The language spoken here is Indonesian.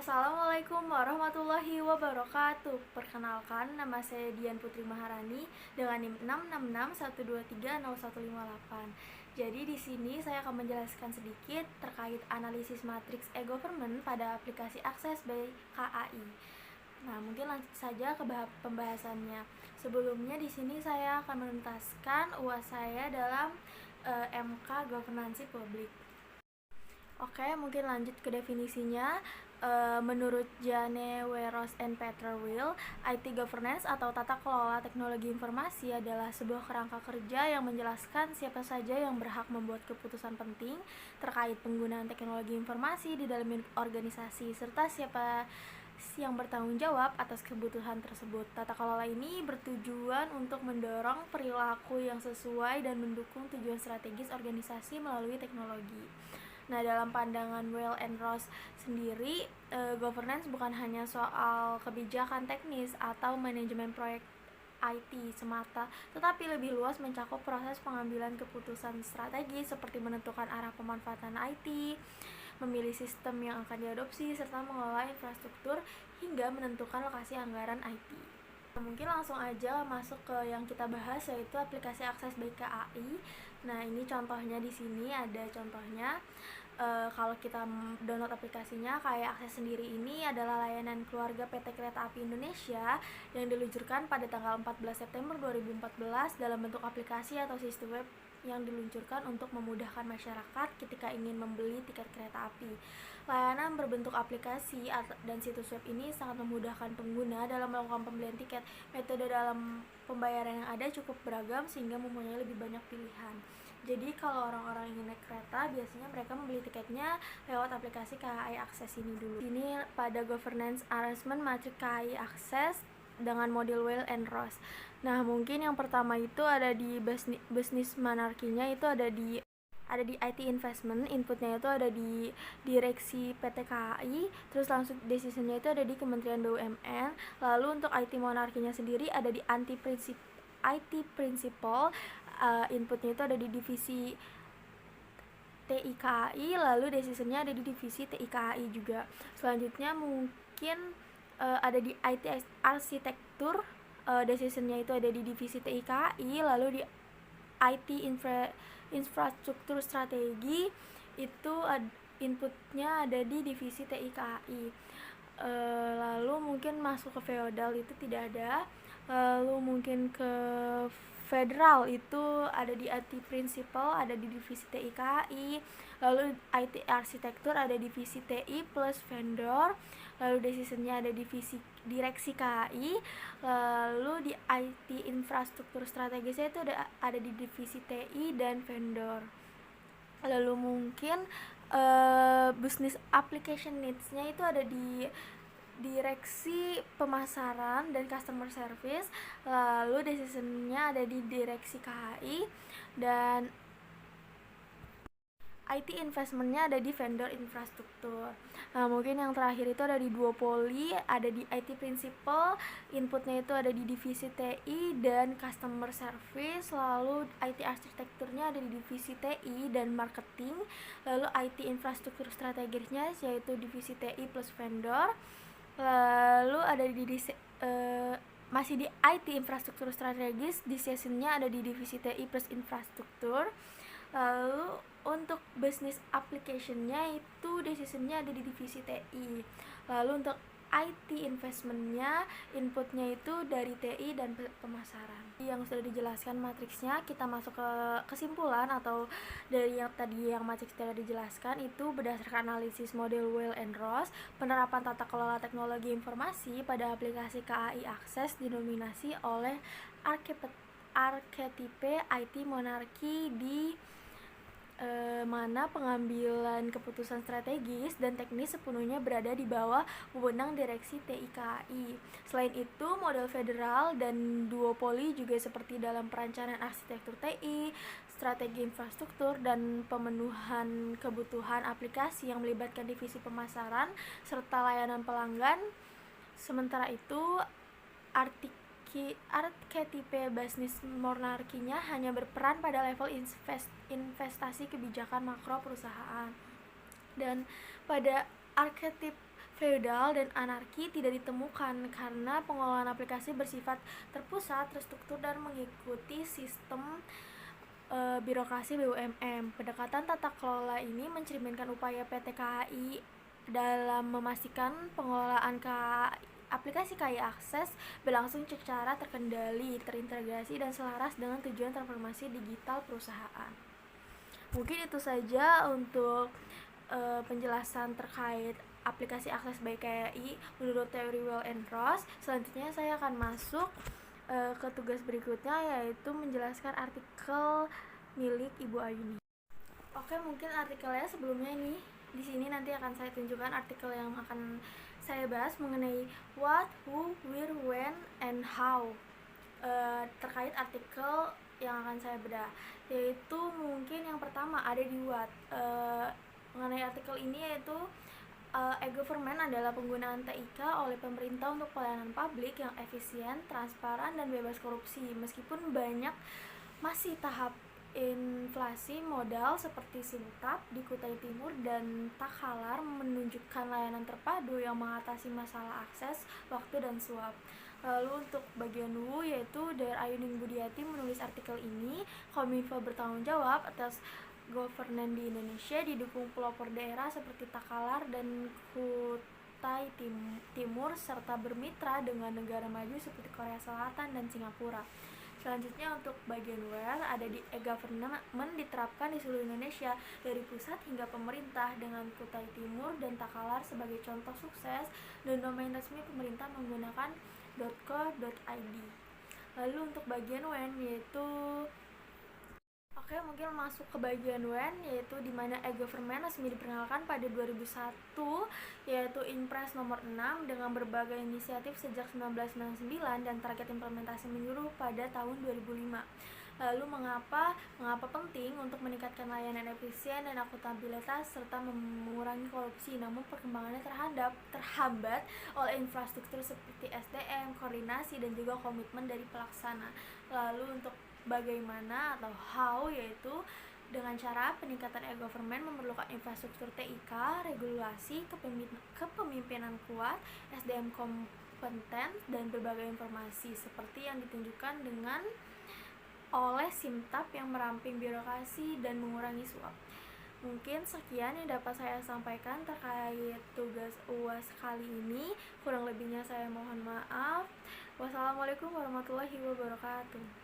Assalamualaikum warahmatullahi wabarakatuh. Perkenalkan, nama saya Dian Putri Maharani dengan NIM 666123018. Jadi di sini saya akan menjelaskan sedikit terkait analisis matriks e-government pada aplikasi Akses by KAI. Nah, mungkin langsung saja ke pembahasannya. Sebelumnya di sini saya akan menuntaskan UAS saya dalam MK Governansi Publik. Oke, mungkin lanjut ke definisinya. Menurut Jane Weros and Peter Will, IT governance atau tata kelola teknologi informasi adalah sebuah kerangka kerja yang menjelaskan siapa saja yang berhak membuat keputusan penting terkait penggunaan teknologi informasi di dalam organisasi, serta siapa yang bertanggung jawab atas kebutuhan tersebut. Tata kelola ini bertujuan untuk mendorong perilaku yang sesuai dan mendukung tujuan strategis organisasi melalui teknologi. Nah, dalam pandangan Weil and Ross sendiri, governance bukan hanya soal kebijakan teknis atau manajemen proyek IT semata, tetapi lebih luas mencakup proses pengambilan keputusan strategi seperti menentukan arah pemanfaatan IT, memilih sistem yang akan diadopsi, serta mengelola infrastruktur hingga menentukan lokasi anggaran IT. Mungkin langsung aja masuk ke yang kita bahas, yaitu aplikasi Akses by KAI. Nah, ini contohnya di sini ada contohnya. Kalau kita download aplikasinya, KAI Akses sendiri ini adalah layanan keluarga PT Kereta Api Indonesia yang diluncurkan pada tanggal 14 September 2014 dalam bentuk aplikasi atau sistem web yang diluncurkan untuk memudahkan masyarakat ketika ingin membeli tiket kereta api. Layanan berbentuk aplikasi dan situs web ini sangat memudahkan pengguna dalam melakukan pembelian tiket. Metode dalam pembayaran yang ada cukup beragam sehingga mempunyai lebih banyak pilihan. Jadi kalau orang-orang ingin naik kereta, biasanya mereka membeli tiketnya lewat aplikasi KAI Akses ini dulu. Ini pada governance arrangement matriks KAI Akses dengan model Weil and Ross. Nah, mungkin yang pertama itu ada di business monarkinya, itu ada di IT investment, inputnya itu ada di direksi PT KAI, terus langsung decisionnya itu ada di Kementerian BUMN. Lalu untuk IT monarkinya sendiri ada di IT principal, inputnya itu ada di divisi TIKAI, lalu decisionnya ada di divisi TIKAI juga. Selanjutnya mungkin ada di IT arsitektur, decisionnya itu ada di divisi TIKAI, lalu di IT infrastruktur strategi itu inputnya ada di divisi TIKAI. Lalu mungkin masuk ke feodal itu tidak ada. Lalu mungkin ke federal itu ada di IT principal, ada di divisi TIKAI. Lalu IT arsitektur ada di divisi TI plus vendor. Lalu decisionnya ada di direksi KAI. Lalu di IT infrastruktur strategisnya itu ada di divisi TI dan vendor. Lalu mungkin business application needs-nya itu ada di direksi pemasaran dan customer service. Lalu decision-nya ada di direksi KAI, dan IT investment-nya ada di vendor infrastruktur. Nah, mungkin yang terakhir itu ada di duopoli, ada di IT principal, inputnya itu ada di divisi TI dan customer service. Lalu IT arsitekturnya ada di divisi TI dan marketing. Lalu IT infrastruktur strategisnya yaitu divisi TI plus vendor. Lalu ada di masih di IT infrastruktur strategis, decision-nya ada di divisi TI plus infrastruktur. Lalu untuk business application-nya itu decision-nya ada di divisi TI. Lalu untuk IT investment-nya, inputnya itu dari TI dan pemasaran. Yang sudah dijelaskan matriksnya, kita masuk ke kesimpulan atau dari yang tadi yang matriks telah dijelaskan itu berdasarkan analisis model Weil and Ross, penerapan tata kelola teknologi informasi pada aplikasi KAI Akses dinominasi oleh arketipe IT monarki di mana pengambilan keputusan strategis dan teknis sepenuhnya berada di bawah wewenang direksi TIKAI. Selain itu, model federal dan duopoli juga seperti dalam perencanaan arsitektur TI, strategi infrastruktur, dan pemenuhan kebutuhan aplikasi yang melibatkan divisi pemasaran serta layanan pelanggan. Sementara itu, arketipe business monarkinya hanya berperan pada level investasi kebijakan makro perusahaan. Dan pada arketip feodal dan anarki tidak ditemukan karena pengelolaan aplikasi bersifat terpusat, terstruktur, dan mengikuti sistem birokrasi BUMN. Pendekatan tata kelola ini mencerminkan upaya PT KAI dalam memastikan pengelolaan aplikasi KAI Akses berlangsung secara terkendali, terintegrasi, dan selaras dengan tujuan transformasi digital perusahaan. Mungkin itu saja untuk penjelasan terkait aplikasi akses by KAI menurut teori Well and Ross. Selanjutnya saya akan masuk ke tugas berikutnya, yaitu menjelaskan artikel milik Ibu Ayuni. Oke, mungkin artikelnya sebelumnya ini di sini nanti akan saya tunjukkan artikel yang akan saya bahas mengenai what, who, where, when, and how. Terkait artikel yang akan saya bedah, yaitu mungkin yang pertama ada di what. Mengenai artikel ini yaitu e-government adalah penggunaan TIK oleh pemerintah untuk pelayanan publik yang efisien, transparan, dan bebas korupsi. Meskipun banyak masih tahap inflasi modal seperti Simtap di Kutai Timur dan Takalar menunjukkan layanan terpadu yang mengatasi masalah akses, waktu, dan suap. Lalu untuk bagian W, yaitu dari Ayuning Budiati menulis artikel ini, Kominfo bertanggung jawab atas governance di Indonesia didukung pelopor daerah seperti Takalar dan Kutai Timur serta bermitra dengan negara maju seperti Korea Selatan dan Singapura. Selanjutnya untuk bagian where, ada di e-government diterapkan di seluruh Indonesia dari pusat hingga pemerintah dengan Kutai Timur dan Takalar sebagai contoh sukses, dan domain resmi pemerintah menggunakan .co.id. Lalu untuk bagian when, yaitu mungkin masuk ke bagian when, yaitu di mana e-government resmi diperkenalkan pada 2001, yaitu Inpres nomor 6 dengan berbagai inisiatif sejak 1999 dan target implementasi menyeluruh pada tahun 2005. Lalu mengapa penting untuk meningkatkan layanan efisien dan akuntabilitas serta mengurangi korupsi, namun perkembangannya terhambat oleh infrastruktur seperti SDM, koordinasi, dan juga komitmen dari pelaksana. Lalu untuk bagaimana atau how, yaitu dengan cara peningkatan e-government memerlukan infrastruktur TIK, regulasi, kepemimpinan kuat, SDM kompeten, dan berbagai informasi seperti yang ditunjukkan dengan oleh Simtap yang meramping birokrasi dan mengurangi suap. Mungkin sekian yang dapat saya sampaikan terkait tugas UAS kali ini. Kurang lebihnya saya mohon maaf. Wassalamualaikum warahmatullahi wabarakatuh.